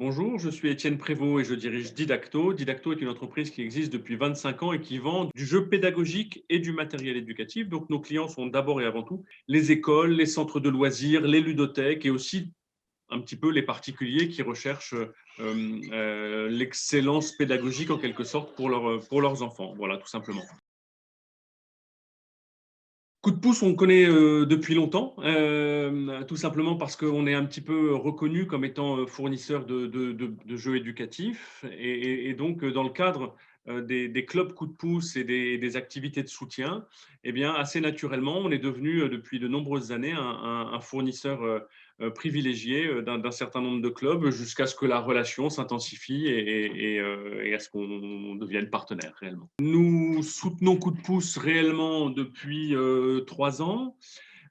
Bonjour, je suis Étienne Prévost et je dirige Didacto. Didacto est une entreprise qui existe depuis 25 ans et qui vend du jeu pédagogique et du matériel éducatif. Donc, nos clients sont d'abord et avant tout les écoles, les centres de loisirs, les ludothèques et aussi un petit peu les particuliers qui recherchent l'excellence pédagogique en quelque sorte pour leurs enfants. Voilà, tout simplement. Coup de pouce, on connaît depuis longtemps, tout simplement parce qu'on est un petit peu reconnu comme étant fournisseur de jeux éducatifs. Et donc, dans le cadre des clubs coup de pouce et des activités de soutien, eh bien, assez naturellement, on est devenu depuis de nombreuses années un fournisseur privilégié d'un certain nombre de clubs jusqu'à ce que la relation s'intensifie et à ce qu'on devienne partenaire réellement. Nous soutenons Coup de pouce réellement depuis 3 ans,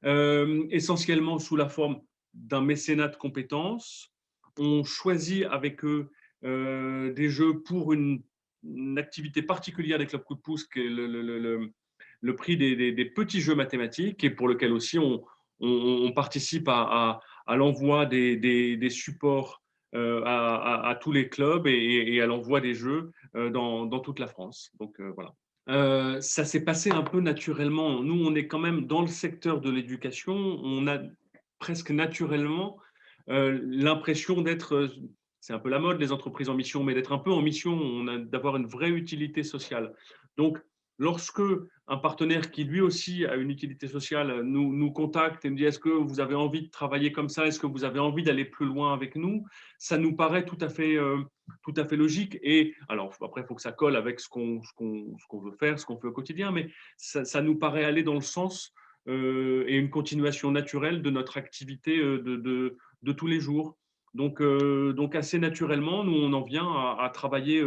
essentiellement sous la forme d'un mécénat de compétences. On choisit avec eux des jeux pour une activité particulière des clubs Coup de pouce, qui est le prix des petits jeux mathématiques, et pour lequel aussi on participe à l'envoi des supports à tous les clubs et à l'envoi des jeux dans toute la France. Donc voilà. Ça s'est passé un peu naturellement. Nous, on est quand même dans le secteur de l'éducation. On a presque naturellement l'impression d'être, c'est un peu la mode, les entreprises en mission, mais d'être un peu en mission, d'avoir une vraie utilité sociale. Donc, lorsque un partenaire qui lui aussi a une utilité sociale nous contacte et nous dit: est-ce que vous avez envie de travailler comme ça? Est-ce que vous avez envie d'aller plus loin avec nous? Ça nous paraît tout à fait logique. Et alors, après, il faut que ça colle avec ce qu'on veut faire, ce qu'on fait au quotidien, mais ça nous paraît aller dans le sens et une continuation naturelle de notre activité de tous les jours. Donc, assez naturellement, nous, on en vient à travailler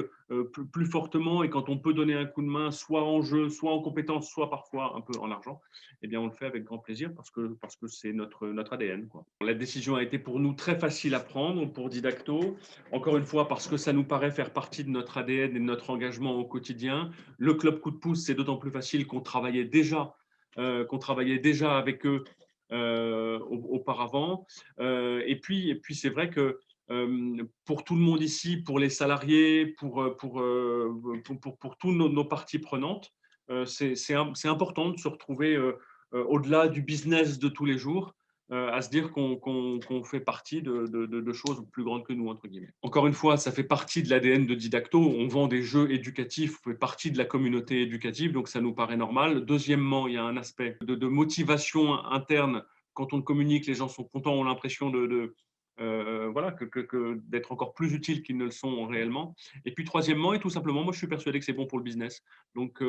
plus fortement, et quand on peut donner un coup de main, soit en jeu, soit en compétences, soit parfois un peu en argent, eh bien, on le fait avec grand plaisir parce que c'est notre ADN, quoi. La décision a été pour nous très facile à prendre pour Didacto. Encore une fois, parce que ça nous paraît faire partie de notre ADN et de notre engagement au quotidien. Le club coup de pouce, c'est d'autant plus facile qu'on travaillait déjà avec eux auparavant. Et puis c'est vrai que pour tout le monde ici, pour les salariés, pour tous nos parties prenantes, c'est important de se retrouver au-delà du business de tous les jours, à se dire qu'on fait partie de choses plus grandes que nous, entre guillemets. Encore une fois, ça fait partie de l'ADN de Didacto. On vend des jeux éducatifs, on fait partie de la communauté éducative, donc ça nous paraît normal. Deuxièmement, il y a un aspect de motivation interne. Quand on communique, les gens sont contents, ont l'impression voilà, d'être encore plus utiles qu'ils ne le sont réellement. Et puis troisièmement, et tout simplement, moi je suis persuadé que c'est bon pour le business. Donc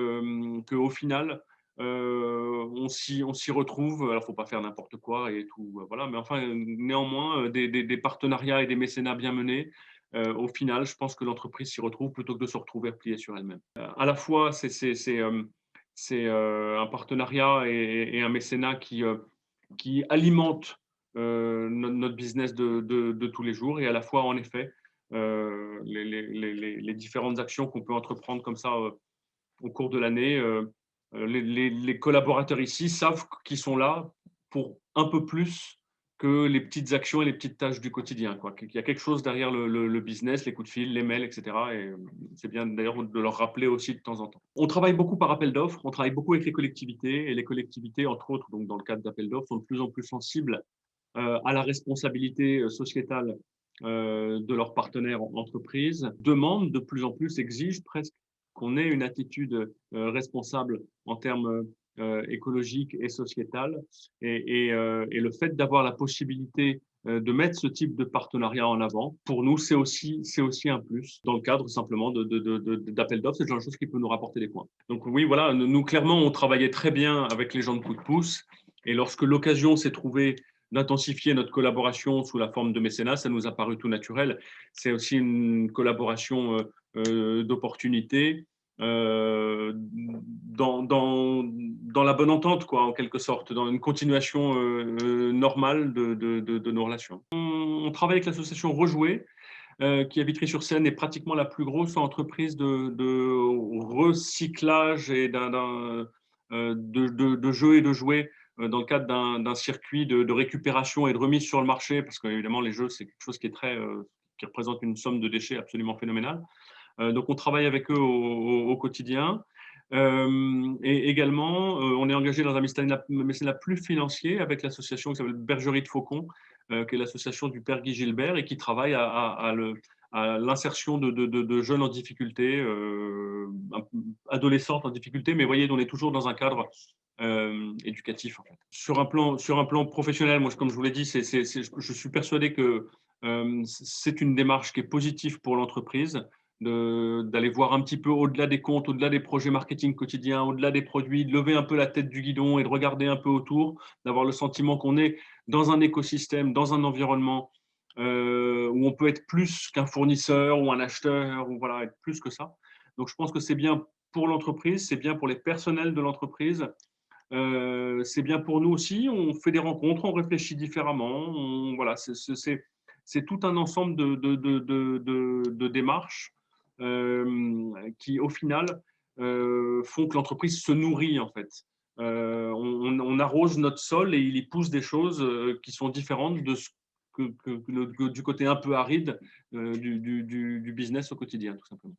qu'au final, on s'y retrouve. Alors, il ne faut pas faire n'importe quoi et tout, voilà. Mais enfin, néanmoins, des partenariats et des mécénats bien menés, au final, je pense que l'entreprise s'y retrouve plutôt que de se retrouver repliée sur elle-même. À la fois, c'est un partenariat et un mécénat qui alimente notre business de tous les jours, et à la fois, en effet, les différentes actions qu'on peut entreprendre comme ça au cours de l'année. Les collaborateurs ici savent qu'ils sont là pour un peu plus que les petites actions et les petites tâches du quotidien, quoi. Il y a quelque chose derrière le business, les coups de fil, les mails, etc. Et c'est bien d'ailleurs de leur rappeler aussi de temps en temps. On travaille beaucoup par appel d'offres, on travaille beaucoup avec les collectivités, et les collectivités, entre autres, donc dans le cadre d'appel d'offres, sont de plus en plus sensibles à la responsabilité sociétale de leurs partenaires en entreprise, demandent de plus en plus, exigent presque qu'on ait une attitude responsable en termes écologiques et sociétales. Et le fait d'avoir la possibilité de mettre ce type de partenariat en avant, pour nous, c'est aussi un plus dans le cadre simplement d'appel d'offres. C'est le genre de chose qui peut nous rapporter des points. Donc oui, voilà, nous, clairement, on travaillait très bien avec les gens de Coup de pouce. Et lorsque l'occasion s'est trouvée d'intensifier notre collaboration sous la forme de mécénat, ça nous a paru tout naturel. C'est aussi une collaboration d'opportunités dans la bonne entente, quoi, en quelque sorte, dans une continuation normale de nos relations. On travaille avec l'association Rejouer, qui à Vitry-sur-Seine est pratiquement la plus grosse entreprise de recyclage et de jeux et de jouets dans le cadre d'un circuit de récupération et de remise sur le marché, parce qu'évidemment, les jeux, c'est quelque chose qui est qui représentent une somme de déchets absolument phénoménale. Donc, on travaille avec eux au quotidien. Et également, on est engagé dans un mécénat plus financier avec l'association qui s'appelle Bergerie de Faucon, qui est l'association du père Guy Gilbert et qui travaille à l'insertion de jeunes en difficulté, adolescentes en difficulté, mais voyez, on est toujours dans un cadre éducatif. En fait. Sur un plan professionnel, moi, comme je vous l'ai dit, je suis persuadé que c'est une démarche qui est positive pour l'entreprise, d'aller voir un petit peu au-delà des comptes, au-delà des projets marketing quotidiens, au-delà des produits, de lever un peu la tête du guidon et de regarder un peu autour, d'avoir le sentiment qu'on est dans un écosystème, dans un environnement où on peut être plus qu'un fournisseur ou un acheteur, ou voilà, être plus que ça. Donc, je pense que c'est bien pour l'entreprise, c'est bien pour les personnels de l'entreprise, c'est bien pour nous aussi. On fait des rencontres, on réfléchit différemment. Voilà, c'est tout un ensemble de démarches qui, au final, font que l'entreprise se nourrit, en fait. On arrose notre sol et il y pousse des choses qui sont différentes de ce du côté un peu aride du business au quotidien, tout simplement.